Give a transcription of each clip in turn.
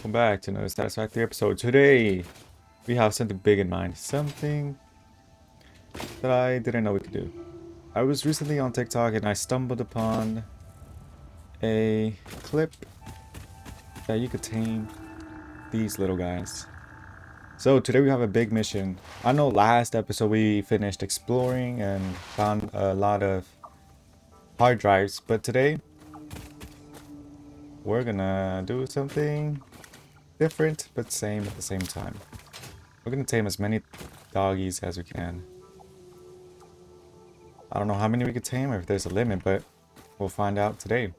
welcome back to another Satisfactory episode. Today, we have something big in mind. Something that I didn't know we could do. I was recently on TikTok and I stumbled upon a clip that you could tame these little guys. So today we have a big mission. I know last episode we finished exploring and found a lot of hard drives, but today we're gonna do something different but same at the same time. We're gonna tame as many doggies as we can. I don't know how many we could tame or if there's a limit, but we'll find out today.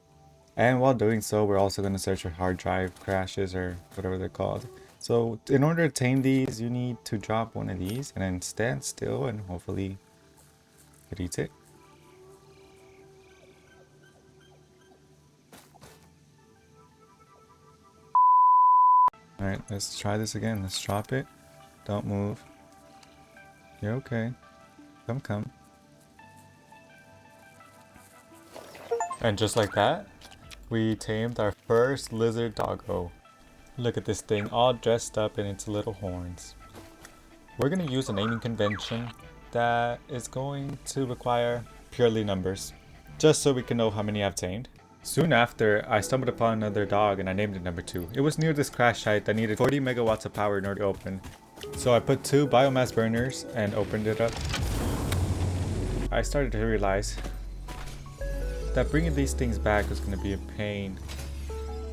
And while doing so, we're also gonna search for hard drive crashes or whatever they're called. So in order to tame these, you need to drop one of these and then stand still and hopefully it eats it. Alright, let's try this again. Let's drop it. Don't move. You're okay. Come. And just like that, we tamed our first Lizard Doggo. Look at this thing all dressed up in its little horns. We're going to use a naming convention that is going to require purely numbers, just so we can know how many I've tamed. Soon after, I stumbled upon another dog and I named it number 2. It was near this crash site that needed 40 megawatts of power in order to open. So I put 2 biomass burners and opened it up. I started to realize that bringing these things back was going to be a pain,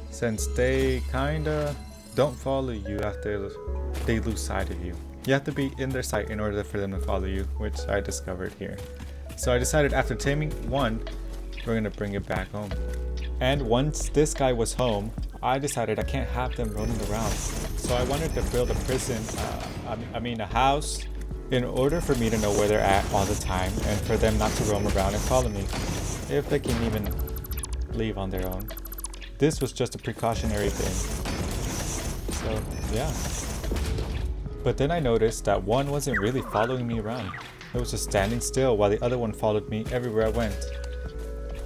since they kinda don't follow you after they lose sight of you. You have to be in their sight in order for them to follow you, which I discovered here. So I decided after taming one, we're gonna bring it back home. And once this guy was home, I decided I can't have them roaming around. So I wanted to build a prison, a house, in order for me to know where they're at all the time and for them not to roam around and follow me, if they can even leave on their own. This was just a precautionary thing. So, yeah. But then I noticed that one wasn't really following me around. It was just standing still while the other one followed me everywhere I went.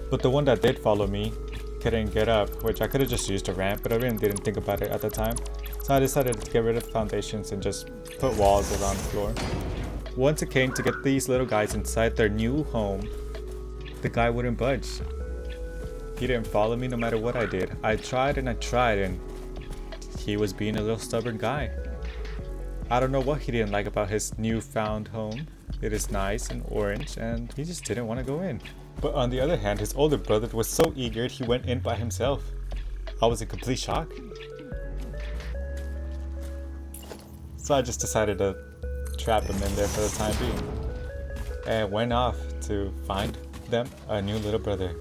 But the one that did follow me couldn't get up, which I could have just used a ramp, but I really didn't think about it at the time. So I decided to get rid of the foundations and just put walls around the floor. Once it came to get these little guys inside their new home, the guy wouldn't budge. He didn't follow me no matter what I did. I tried and he was being a little stubborn guy. I don't know what he didn't like about his newfound home. It is nice and orange and he just didn't want to go in. But on the other hand, his older brother was so eager he went in by himself. I was in complete shock. So I just decided to trap him in there for the time being. And went off to find them a new little brother.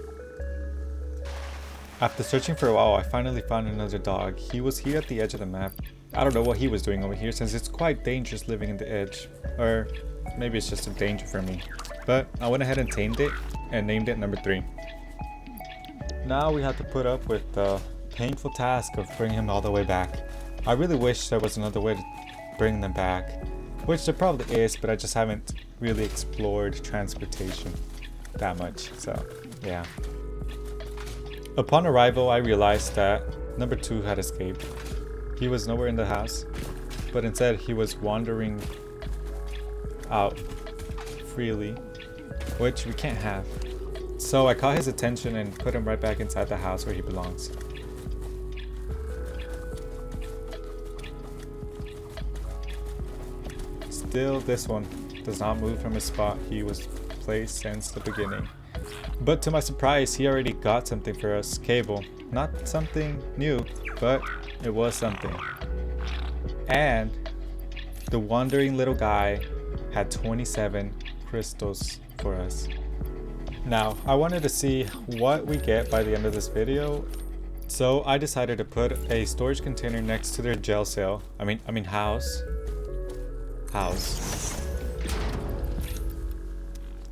After searching for a while, I finally found another dog. He was here at the edge of the map. I don't know what he was doing over here since it's quite dangerous living in the edge. Or maybe it's just a danger for me. But I went ahead and tamed it and named it number 3. Now we have to put up with the painful task of bringing him all the way back. I really wish there was another way to bring them back, which there probably is, but I just haven't really explored transportation that much, so yeah. Upon arrival, I realized that number 2 had escaped. He was nowhere in the house, but instead he was wandering out freely, which we can't have. So I caught his attention and put him right back inside the house where he belongs. Still, this one does not move from his spot he was placed since the beginning. But to my surprise, he already got something for us, cable. Not something new, but it was something. And the wandering little guy had 27 crystals for us. Now, I wanted to see what we get by the end of this video, so I decided to put a storage container next to their jail cell. House.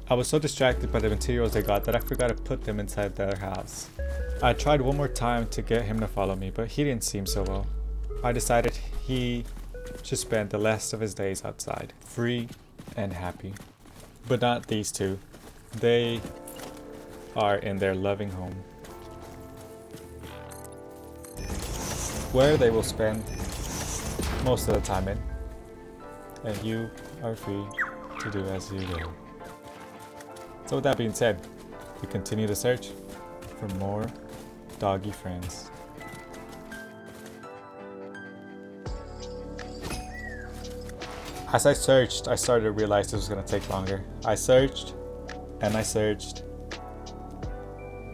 I was so distracted by the materials I got that I forgot to put them inside their house. I tried one more time to get him to follow me, but he didn't seem so well. I decided he should spend the rest of his days outside, free and happy. But not these two. They are in their loving home. where they will spend most of the time in. And you are free to do as you will. So with that being said, we continue to search for more doggy friends. As I searched, I started to realize this was going to take longer. I searched, and I searched,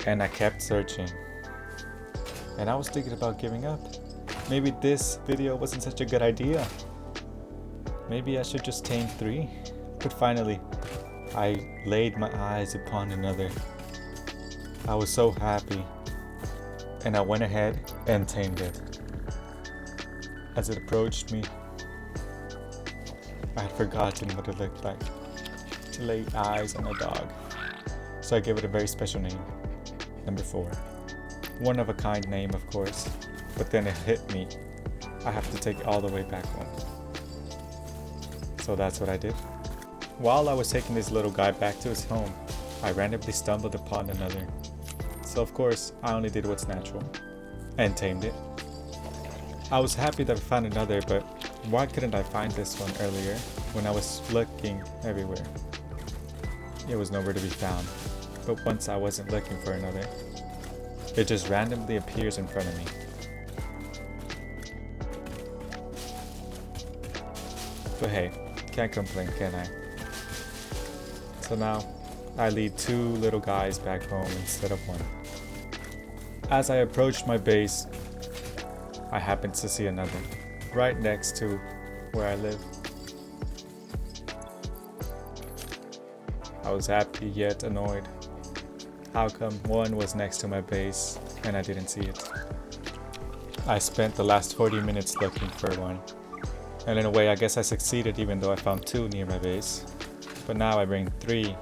and I kept searching. And I was thinking about giving up. Maybe this video wasn't such a good idea. Maybe I should just tame 3. But finally, I laid my eyes upon another. I was so happy, and I went ahead and tamed it. As it approached me, I had forgotten what it looked like to lay eyes on a dog. So I gave it a very special name, number 4. One of a kind name, of course, but then it hit me. I have to take it all the way back home. So that's what I did. While I was taking this little guy back to his home, I randomly stumbled upon another. So of course, I only did what's natural and tamed it. I was happy that I found another, but why couldn't I find this one earlier when I was looking everywhere? It was nowhere to be found, but once I wasn't looking for another, it just randomly appears in front of me. But hey, can't complain, can I? So now, I lead 2 little guys back home instead of 1. As I approached my base, I happened to see another, right next to where I live. I was happy yet annoyed. How come one was next to my base and I didn't see it? I spent the last 40 minutes looking for one. And in a way, I guess I succeeded even though I found 2 near my base. But now I bring 3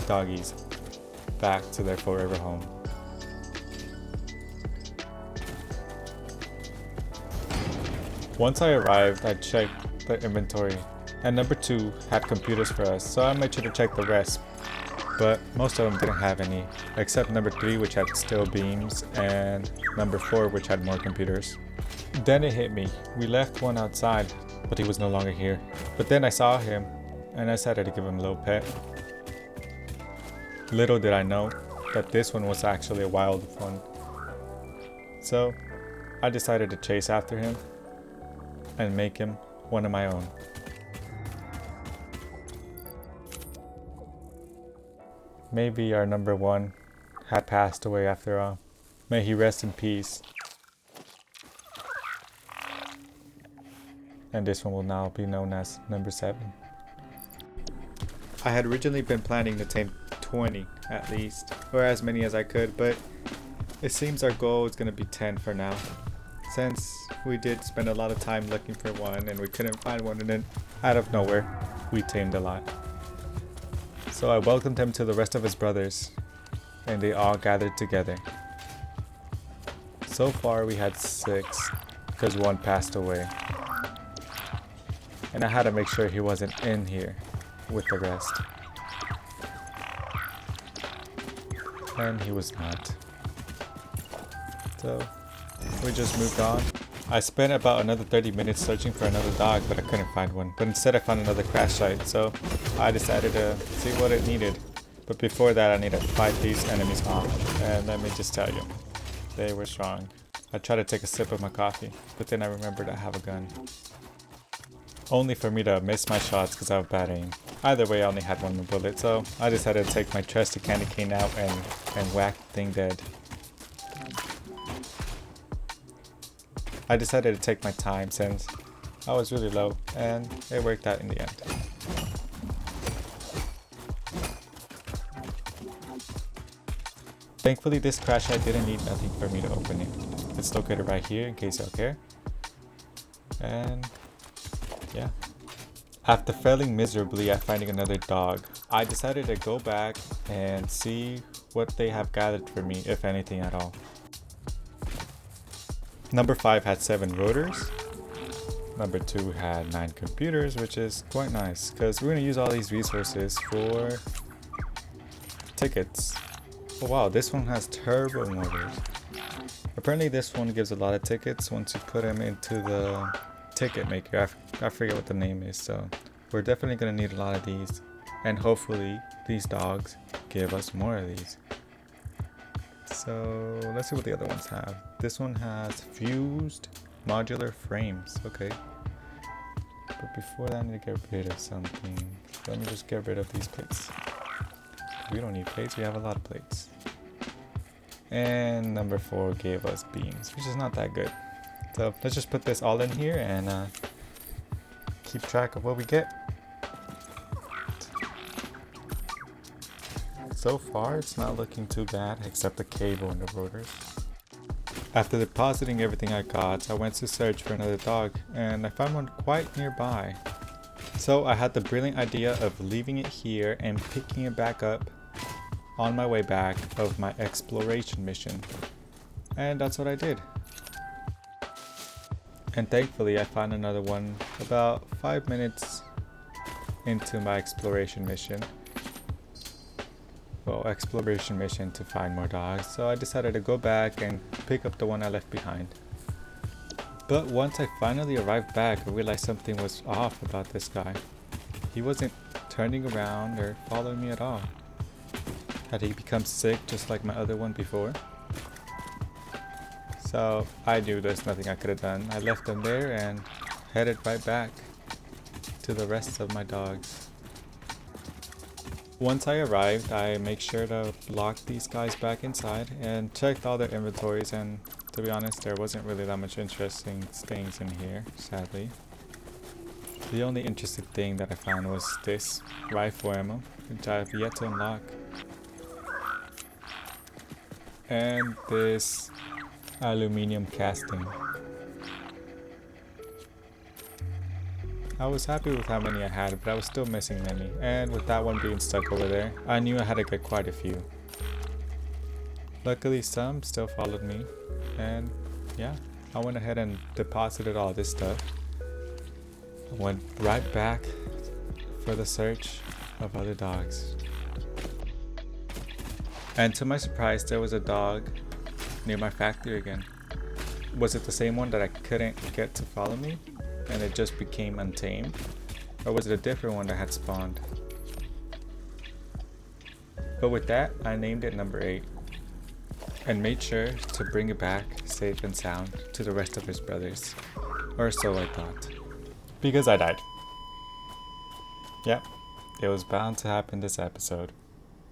doggies back to their forever home. Once I arrived, I checked the inventory, and number 2 had computers for us, so I made sure to check the rest. But most of them didn't have any, except number 3, which had steel beams, and number 4, which had more computers. Then it hit me. We left one outside, but he was no longer here. But then I saw him, and I decided to give him a little pet. Little did I know that this one was actually a wild one. So I decided to chase after him and make him one of my own. Maybe our number 1 had passed away after all. May he rest in peace. And this one will now be known as number 7. I had originally been planning to tame 20 at least, or as many as I could, but it seems our goal is going to be 10 for now. Since we did spend a lot of time looking for one and we couldn't find one, and then out of nowhere, we tamed a lot. So I welcomed him to the rest of his brothers, and they all gathered together. So far we had 6, because 1 passed away. And I had to make sure he wasn't in here with the rest. And he was not. So we just moved on. I spent about another 30 minutes searching for another dog, but I couldn't find one. But instead I found another crash site, so I decided to see what it needed. But before that I needed to fight these enemies off, and let me just tell you, they were strong. I tried to take a sip of my coffee, but then I remembered I have a gun. Only for me to miss my shots because I have bad aim. Either way I only had 1 bullet, so I decided to take my trusty candy cane out and whack the thing dead. I decided to take my time since I was really low, and it worked out in the end. Thankfully this crash site didn't need nothing for me to open it. It's located right here in case y'all care. And yeah. After failing miserably at finding another dog, I decided to go back and see what they have gathered for me, if anything at all. Number 5 had 7 rotors. Number 2 had 9 computers, which is quite nice because we're going to use all these resources for tickets. Oh wow, this one has turbo motors. Apparently this one gives a lot of tickets once you put them into the ticket maker. I forget what the name is, so we're definitely going to need a lot of these. And hopefully these dogs give us more of these. So let's see what the other ones have. This one has fused modular frames. Okay. But before that I need to get rid of something. Let me just get rid of these plates. We don't need plates, we have a lot of plates. And number 4 gave us beams, which is not that good. So let's just put this all in here and keep track of what we get. So far it's not looking too bad, except the cable and the rotors. After depositing everything I got, I went to search for another dog and I found one quite nearby. So I had the brilliant idea of leaving it here and picking it back up on my way back of my exploration mission. And that's what I did. And thankfully I found another one about 5 minutes into my exploration mission. Well, exploration mission to find more dogs. So I decided to go back and pick up the one I left behind. But once I finally arrived back, I realized something was off about this guy. He wasn't turning around or following me at all. Had he become sick just like my other one before? So I knew there's nothing I could have done. I left him there and headed right back to the rest of my dogs. Once I arrived, I make sure to lock these guys back inside and checked all their inventories, and to be honest, there wasn't really that much interesting things in here, sadly. The only interesting thing that I found was this rifle ammo, which I have yet to unlock. And this aluminium casting. I was happy with how many I had, but I was still missing many, and with that one being stuck over there, I knew I had to get quite a few. Luckily some still followed me, and yeah, I went ahead and deposited all this stuff. I went right back for the search of other dogs. And to my surprise, there was a dog near my factory again. Was it the same one that I couldn't get to follow me and it just became untamed? Or was it a different one that had spawned? But with that, I named it number 8 and made sure to bring it back safe and sound to the rest of his brothers. Or so I thought. Because I died. Yep, it was bound to happen this episode.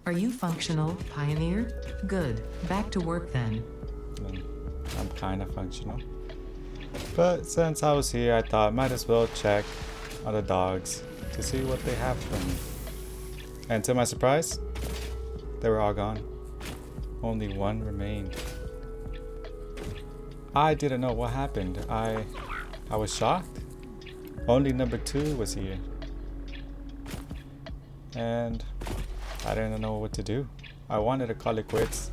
Are you functional, Pioneer? Good. Back to work then. I'm kind of functional. But since I was here, I thought might as well check on the dogs to see what they have for me. And to my surprise, they were all gone. Only one remained. I didn't know what happened. I was shocked. Only number 2 was here. And I didn't know what to do. I wanted to call it quits.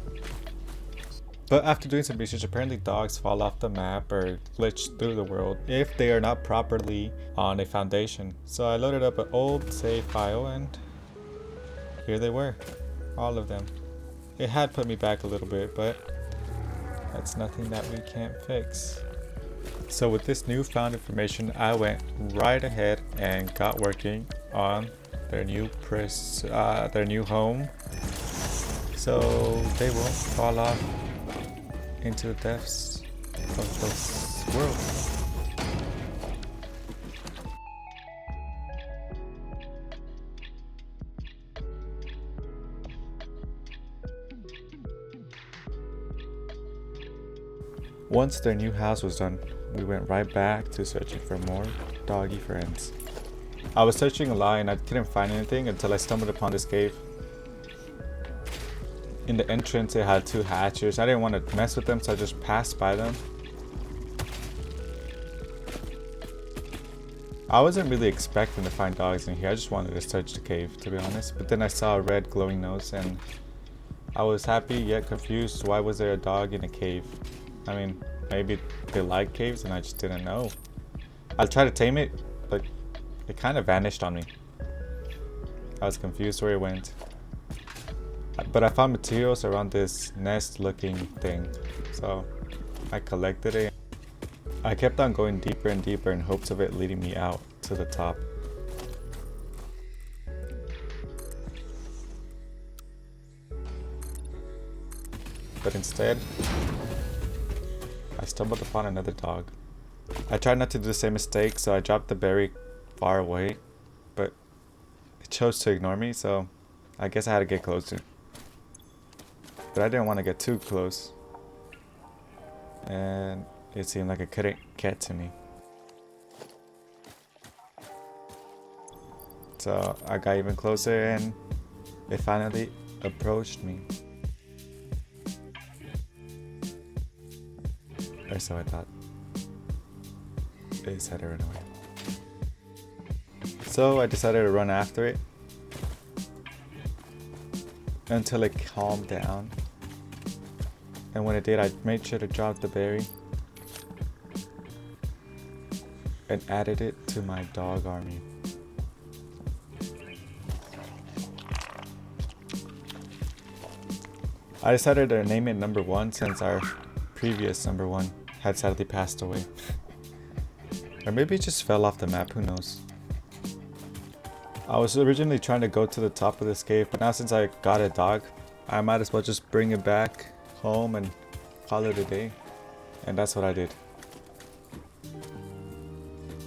But after doing some research, apparently dogs fall off the map or glitch through the world if they are not properly on a foundation. So I loaded up an old save file and here they were. All of them. It had put me back a little bit, but that's nothing that we can't fix. So with this newfound information, I went right ahead and got working on their new home, so they won't fall off into the depths of this world. Once their new house was done, we went right back to searching for more doggy friends. I was searching a lot and I couldn't find anything until I stumbled upon this cave. In the entrance it had 2 hatchers. I didn't want to mess with them, so I just passed by them. I wasn't really expecting to find dogs in here. I just wanted to search the cave, to be honest. But then I saw a red glowing nose and I was happy yet confused. Why was there a dog in a cave? I mean, maybe they like caves and I just didn't know. I tried to tame it, but it kind of vanished on me. I was confused where it went. But I found materials around this nest looking thing. So I collected it. I kept on going deeper and deeper in hopes of it leading me out to the top. But instead, I stumbled upon another dog. I tried not to do the same mistake, so I dropped the berry far away, but it chose to ignore me, so I guess I had to get closer. But I didn't want to get too close, and it seemed like it couldn't get to me. So I got even closer and it finally approached me. Or so I thought. It decided to run away. So I decided to run after it until it calmed down. And when it did, I made sure to drop the berry and added it to my dog army. I decided to name it number 1 since our previous number 1 had sadly passed away. Or maybe it just fell off the map, who knows. I was originally trying to go to the top of this cave, but now since I got a dog, I might as well just bring it back home and call it a day. And that's what I did.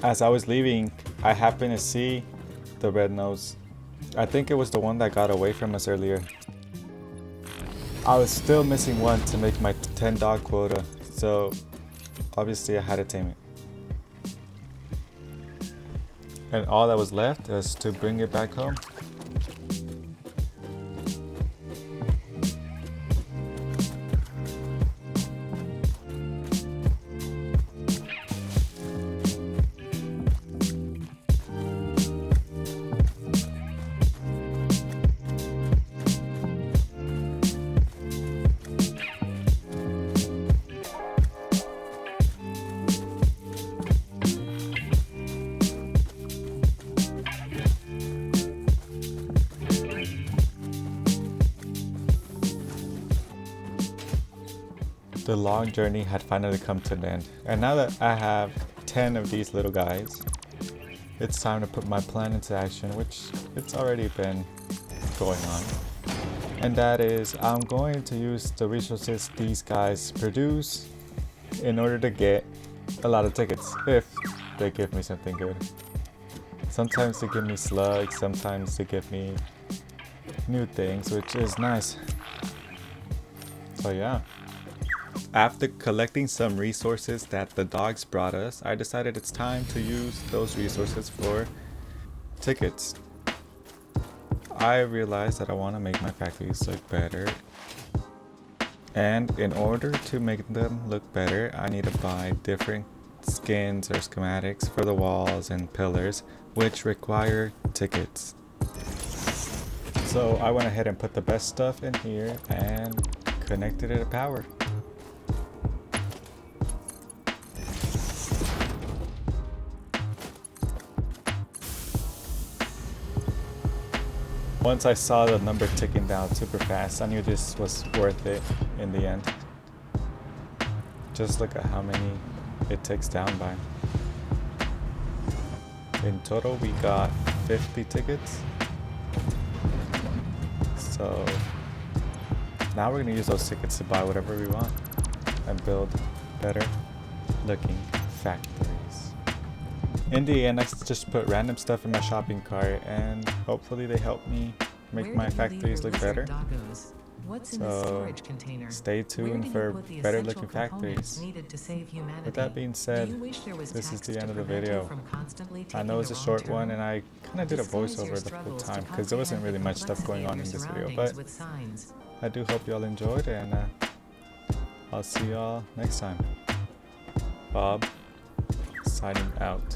As I was leaving, I happened to see the red nose. I think it was the one that got away from us earlier. I was still missing one to make my 10 dog quota, so obviously I had to tame it. And all that was left was to bring it back home. The long journey had finally come to an end, and now that I have 10 of these little guys, it's time to put my plan into action, which it's already been going on. And that is, I'm going to use the resources these guys produce in order to get a lot of tickets, if they give me something good. Sometimes they give me slugs, sometimes they give me new things, which is nice. So yeah. After collecting some resources that the dogs brought us, I decided it's time to use those resources for tickets. I realized that I want to make my factories look better. And in order to make them look better, I need to buy different skins or schematics for the walls and pillars, which require tickets. So I went ahead and put the best stuff in here and connected it to power. Once I saw the number ticking down super fast, I knew this was worth it in the end. Just look at how many it ticks down by. In total, we got 50 tickets. So now we're gonna use those tickets to buy whatever we want and build better looking factories. In the end, I just put random stuff in my shopping cart and hopefully they help me make my factories look better. What's in the storage container? Stay tuned for better looking factories. With that being said, this is the end of the video. I know it's a short one and I kind of did a voiceover the whole time because there wasn't really much stuff going on in this video, but I do hope y'all enjoyed, and I'll see y'all next time. Bob, signing out.